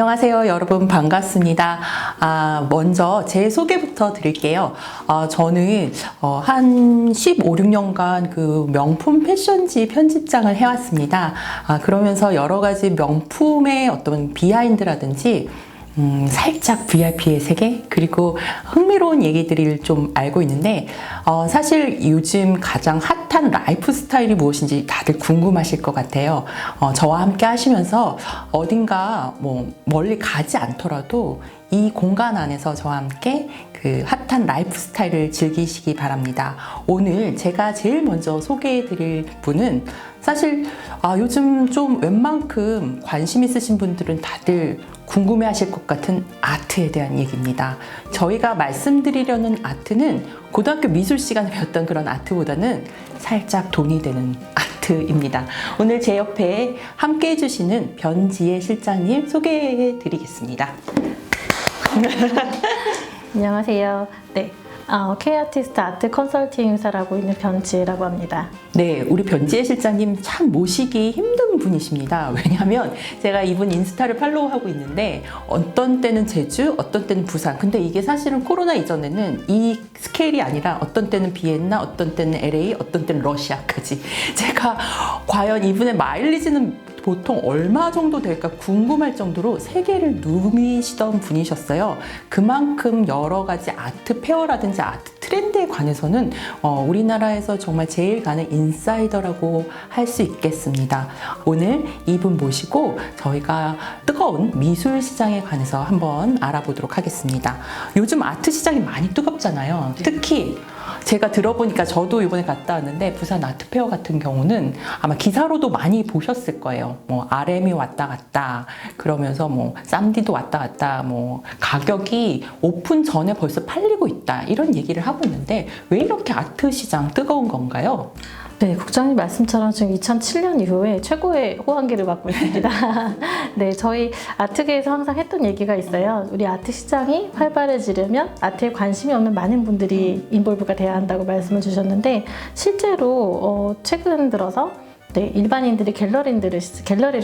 안녕하세요, 여러분. 반갑습니다. 먼저 제 소개부터 드릴게요. 저는 한 15, 16년간 그 명품 패션지 편집장을 해왔습니다. 그러면서 여러 가지 명품의 어떤 비하인드라든지 살짝 VIP의 세계, 그리고 흥미로운 얘기들을 좀 알고 있는데, 사실 요즘 가장 핫한 라이프 스타일이 무엇인지 다들 궁금하실 것 같아요. 저와 함께 하시면서 어딘가 멀리 가지 않더라도 이 공간 안에서 저와 함께 그 핫한 라이프 스타일을 즐기시기 바랍니다. 오늘 제가 제일 먼저 소개해 드릴 분은 사실 요즘 좀 웬만큼 관심 있으신 분들은 다들 궁금해 하실 것 같은 아트에 대한 얘기입니다. 저희가 말씀드리려는 아트는 고등학교 미술 시간에 배웠던 그런 아트보다는 살짝 돈이 되는 아트입니다. 오늘 제 옆에 함께 해주시는 변지혜 실장님 소개해 드리겠습니다. 안녕하세요. 네. K-아티스트 아트 컨설팅 회사라고 있는 변지혜라고 합니다. 네, 우리 변지혜 실장님 참 모시기 힘든 분이십니다. 왜냐하면 제가 이분 인스타를 팔로우하고 있는데 어떤 때는 제주, 어떤 때는 부산. 근데 이게 사실은 코로나 이전에는 이 스케일이 아니라 어떤 때는 비엔나, 어떤 때는 LA, 어떤 때는 러시아까지. 제가 과연 이분의 마일리지는 보통 얼마 정도 될까 궁금할 정도로 세계를 누비시던 분이셨어요. 그만큼 여러 가지 아트 페어라든지 아트 트렌드에 관해서는 우리나라에서 정말 제일 가는 인사이더라고 할 수 있겠습니다. 오늘 이분 모시고 저희가 뜨거운 미술 시장에 관해서 한번 알아보도록 하겠습니다. 요즘 아트 시장이 많이 뜨겁잖아요. 특히 제가 들어보니까 저도 이번에 갔다 왔는데 부산 아트페어 같은 경우는 아마 기사로도 많이 보셨을 거예요. RM이 왔다 갔다 그러면서 쌈디도 왔다 갔다 가격이 오픈 전에 벌써 팔리고 있다 이런 얘기를 하고 있는데 왜 이렇게 아트 시장 뜨거운 건가요? 네, 국장님 말씀처럼 지금 2007년 이후에 최고의 호황기를 맞고 있습니다. 네, 저희 아트계에서 항상 했던 얘기가 있어요. 우리 아트 시장이 활발해지려면 아트에 관심이 없는 많은 분들이 인볼브가 돼야 한다고 말씀을 주셨는데 실제로 최근 들어서 일반인들이 갤러리를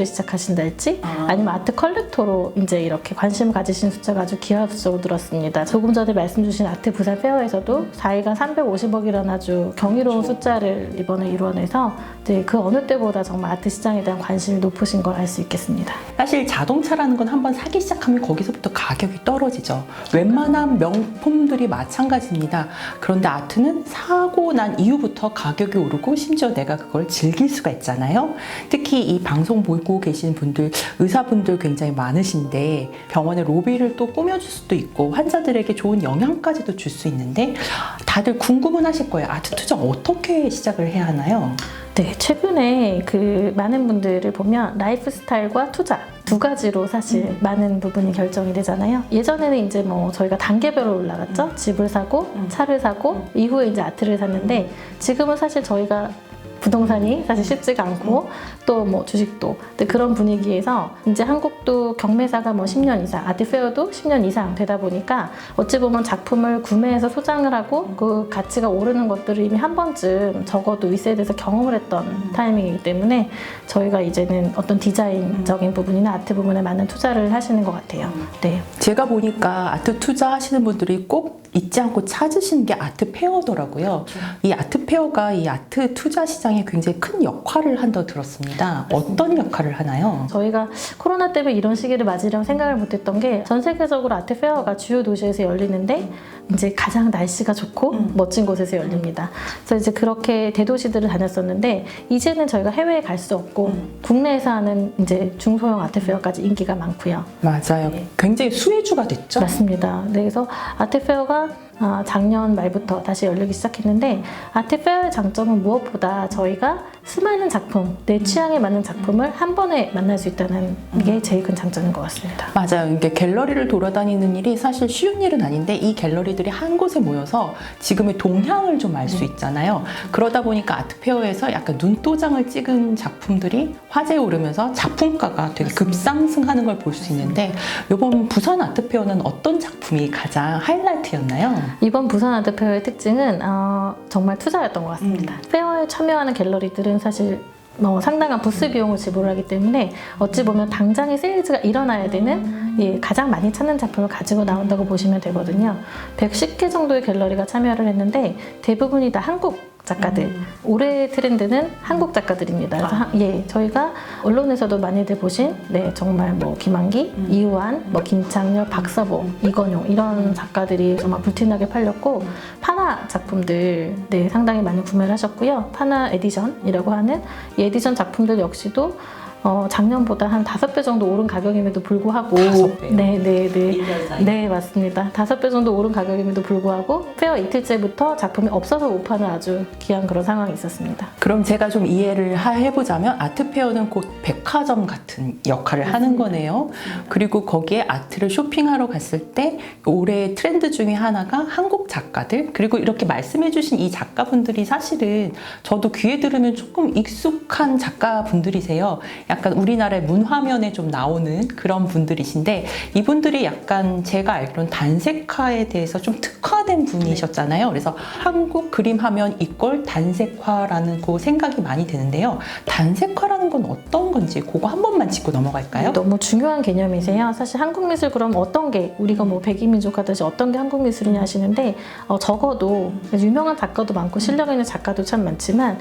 시작하신달지 아니면 아트 컬렉터로 이제 이렇게 관심을 가지신 숫자가 아주 기하급수적으로 늘었습니다. 조금 전에 말씀 주신 아트 부산 페어에서도 4일간 350억이라는 아주 경이로운 숫자를 이번에 이뤄내서 그 어느 때보다 정말 아트 시장에 대한 관심이 높으신 걸 알 수 있겠습니다. 사실 자동차라는 건 한번 사기 시작하면 거기서부터 가격이 떨어지죠. 웬만한 명품들이 마찬가지입니다. 그런데 아트는 사고 난 이후부터 가격이 오르고 심지어 내가 그걸 즐길 수가 있잖아요. 특히 이 방송 보고 계신 분들, 의사분들 굉장히 많으신데 병원의 로비를 또 꾸며줄 수도 있고 환자들에게 좋은 영양까지도 줄 수 있는데 다들 궁금은 하실 거예요. 아트 투자 어떻게 시작을 해야 하나요? 네, 최근에 그 많은 분들을 보면 라이프 스타일과 투자 두 가지로 사실 많은 부분이 결정이 되잖아요. 예전에는 이제 저희가 단계별로 올라갔죠. 집을 사고 차를 사고 이후에 이제 아트를 샀는데 지금은 사실 저희가 부동산이 사실 쉽지가 않고 또 주식도 그런 분위기에서 이제 한국도 경매사가 10년 이상, 아트페어도 10년 이상 되다 보니까 어찌 보면 작품을 구매해서 소장을 하고 그 가치가 오르는 것들을 이미 한 번쯤 적어도 윗세대에서 경험을 했던 타이밍이기 때문에 저희가 이제는 어떤 디자인적인 부분이나 아트 부분에 많은 투자를 하시는 것 같아요. 네. 제가 보니까 아트 투자하시는 분들이 꼭 잊지 않고 찾으시는 게 아트 페어더라고요. 이 아트 페어가 이 아트 투자 시장에 굉장히 큰 역할을 한다고 들었습니다. 어떤 역할을 하나요? 저희가 코로나 때문에 이런 시기를 맞으려고 생각을 못했던 게 전 세계적으로 아트 페어가 주요 도시에서 열리는데 이제 가장 날씨가 좋고 멋진 곳에서 열립니다. 그래서 이제 그렇게 대도시들을 다녔었는데 이제는 저희가 해외에 갈 수 없고 국내에서 하는 이제 중소형 아트 페어까지 인기가 많고요. 맞아요. 네. 굉장히 수혜주가 됐죠? 맞습니다. 네, 그래서 아트 페어가 작년 말부터 다시 열리기 시작했는데 아트 페어의 장점은 무엇보다 저희가 수많은 작품, 내 취향에 맞는 작품을 한 번에 만날 수 있다는 게 제일 큰 장점인 것 같습니다. 맞아요. 이게 갤러리를 돌아다니는 일이 사실 쉬운 일은 아닌데 이 갤러리들이 한 곳에 모여서 지금의 동향을 좀 알 수 있잖아요. 그러다 보니까 아트페어에서 약간 눈도장을 찍은 작품들이 화제에 오르면서 작품가가 되게 급상승하는 걸 볼 수 있는데 이번 부산 아트페어는 어떤 작품이 가장 하이라이트였나요? 이번 부산 아트페어의 특징은 정말 투자였던 것 같습니다. 페어에 참여하는 갤러리들은 사실 상당한 부스 비용을 지불하기 때문에 어찌 보면 당장의 세일즈가 일어나야 되는 예, 가장 많이 찾는 작품을 가지고 나온다고 보시면 되거든요. 110개 정도의 갤러리가 참여를 했는데 대부분이 다 한국 작가들. 올해의 트렌드는 한국 작가들입니다. 그래서 예, 저희가 언론에서도 많이들 보신 정말 뭐 김한기, 이우한, 뭐 김창렬, 박서보, 이건용 이런 작가들이 정말 불티나게 팔렸고 파나 작품들 상당히 많이 구매를 하셨고요. 파나 에디션이라고 하는 이 에디션 작품들 역시도 작년보다 한 5배 정도 오른 가격임에도 불구하고 5배요? 네, 맞습니다. 5배 정도 오른 가격임에도 불구하고 페어 이틀째부터 작품이 없어서 못 파는 아주 귀한 그런 상황이 있었습니다. 그럼 제가 좀 이해를 해보자면 아트페어는 곧 백화점 같은 역할을 하는 거네요. 그리고 거기에 아트를 쇼핑하러 갔을 때 올해의 트렌드 중에 하나가 한국 작가들, 그리고 이렇게 말씀해주신 이 작가분들이 사실은 저도 귀에 들으면 조금 익숙한 작가분들이세요. 약간 우리나라의 문화면에 좀 나오는 그런 분들이신데, 이분들이 약간 제가 알기로는 단색화에 대해서 좀 특화된 분이셨잖아요. 그래서 한국 그림 하면 이걸 단색화라는 그 생각이 많이 드는데요. 단색화라는 건 어떤 건지 그거 한 번만 짚고 넘어갈까요? 너무 중요한 개념이세요. 사실 한국 미술 그럼 어떤 게, 우리가 뭐 백이민족 하듯이 어떤 게 한국 미술이냐 하시는데, 적어도 유명한 작가도 많고 실력 있는 작가도 참 많지만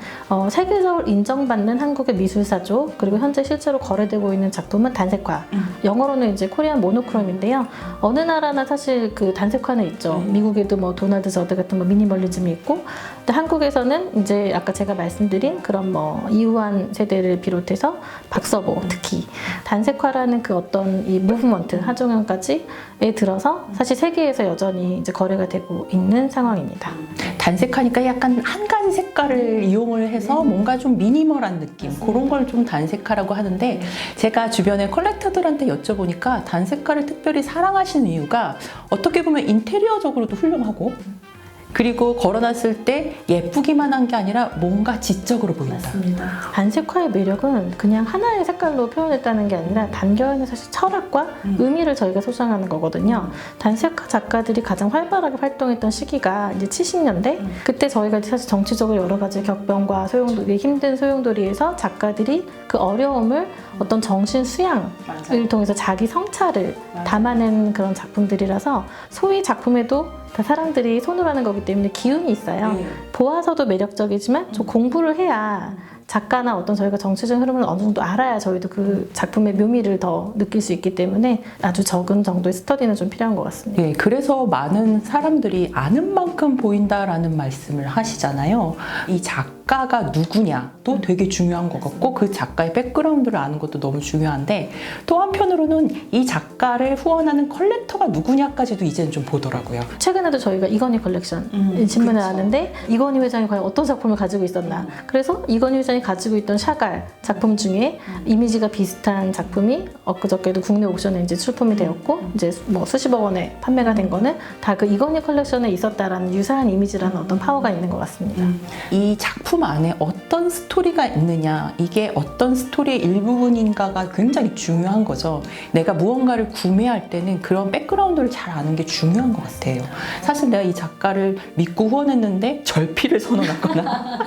세계적으로 인정받는 한국의 미술사조, 그리고 현재 실제로 거래되고 있는 작품은 단색화. 영어로는 이제 코리안 모노크롬인데요. 어느 나라나 사실 그 단색화는 있죠. 미국에도 뭐 도널드 저드 같은 뭐 미니멀리즘이 있고, 근데 한국에서는 이제 아까 제가 말씀드린 그런 뭐 이우한 세대를 비롯해서 박서보 특히 단색화라는 그 어떤 이 무브먼트 하종현까지에 들어서 사실 세계에서 여전히 이제 거래가 되고 있는 상황입니다. 단색하니까 약간 한 가지 색깔을 이용을 해서 뭔가 좀 미니멀한 느낌, 그런 걸 좀 단색화라고 하는데, 제가 주변에 컬렉터들한테 여쭤보니까 단색화를 특별히 사랑하시는 이유가 어떻게 보면 인테리어적으로도 훌륭하고, 그리고 걸어놨을 때 예쁘기만 한 게 아니라 뭔가 지적으로 보인다. 단색화의 매력은 그냥 하나의 색깔로 표현했다는 게 아니라 단결에는 사실 철학과 의미를 저희가 소장하는 거거든요. 단색화 작가들이 가장 활발하게 활동했던 시기가 이제 70년대. 그때 저희가 사실 정치적으로 여러 가지 격변과 소용돌이, 힘든 소용돌이에서 작가들이 그 어려움을 어떤 정신 수양을 통해서 자기 성찰을 담아낸 그런 작품들이라서 소위 작품에도 다 사람들이 손으로 하는 거기 때문에 기운이 있어요. 보아서도 매력적이지만 좀 공부를 해야 작가나 어떤 저희가 정치적인 흐름을 어느 정도 알아야 저희도 그 작품의 묘미를 더 느낄 수 있기 때문에 아주 적은 정도의 스터디는 좀 필요한 것 같습니다. 예, 그래서 많은 사람들이 아는 만큼 보인다라는 말씀을 하시잖아요. 이 작가가 누구냐도 되게 중요한 것 같고, 그 작가의 백그라운드를 아는 것도 너무 중요한데, 또 한편으로는 이 작가를 후원하는 컬렉터가 누구냐까지도 이제는 좀 보더라고요. 최근에도 저희가 이건희 컬렉션 질문을 하는데, 이건희 회장이 과연 어떤 작품을 가지고 있었나. 그래서 이건희 회장이 가지고 있던 샤갈 작품 중에 이미지가 비슷한 작품이 엊그저께도 국내 옥션에 이제 출품이 되었고, 이제 뭐 수십억 원에 판매가 된 거는 다 그 이건희 컬렉션에 있었다라는 유사한 이미지라는 어떤 파워가 있는 것 같습니다. 이 작품 안에 어떤 스토리가 있느냐, 이게 어떤 스토리의 일부분인가가 굉장히 중요한 거죠. 내가 무언가를 구매할 때는 그런 백그라운드를 잘 아는 게 중요한 것 같아요. 사실 내가 이 작가를 믿고 후원했는데 절필을 선언하거나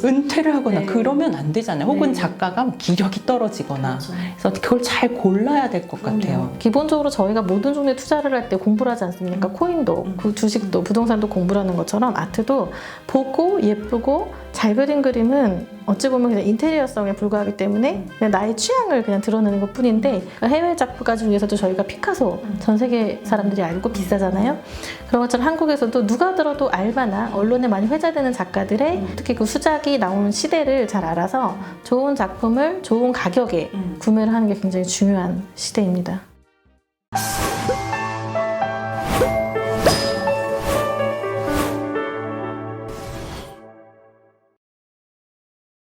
은퇴를 하거나 그러면 안 되잖아요. 혹은 작가가 기력이 떨어지거나. 그래서 그걸 잘 골라야 될 것 같아요. 기본적으로 저희가 모든 종류의 투자를 할 때 공부를 하지 않습니까? 코인도, 그 주식도, 부동산도 공부를 하는 것처럼 아트도 보고 예쁘고 잘 그린 그림은 어찌 보면 그냥 인테리어성에 불과하기 때문에 그냥 나의 취향을 그냥 드러내는 것 뿐인데, 해외 작가들 중에서도 저희가 피카소 전 세계 사람들이 알고 비싸잖아요. 그런 것처럼 한국에서도 누가 들어도 알바나 언론에 많이 회자되는 작가들의 특히 그 수작이 나오는 시대를 잘 알아서 좋은 작품을 좋은 가격에 구매를 하는 게 굉장히 중요한 시대입니다.